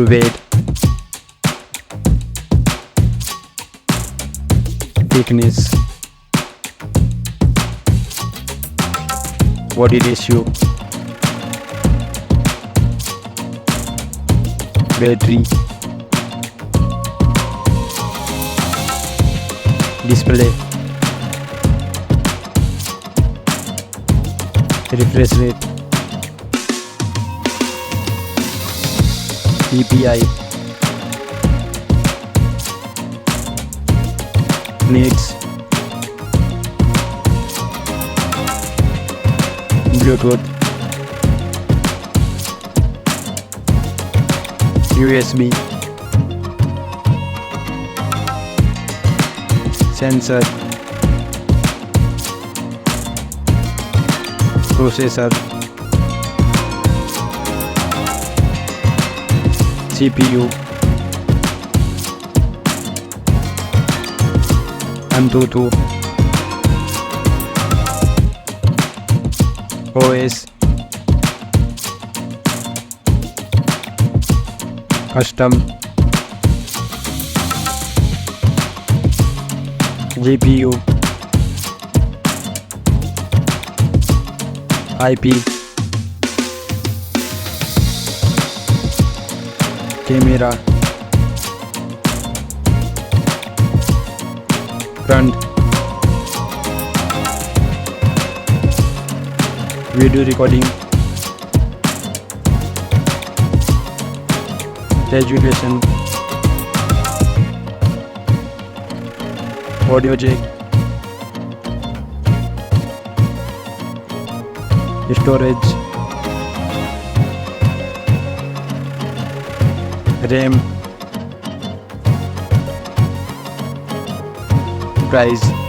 weight, thickness, body ratio, battery, display, refresh rate, DPI, needs, Bluetooth, USB, sensor, processor, CPU, M22, OS, custom, GPU, IP, camera, front, video recording, resolution, audio jack, storage, RAM, price.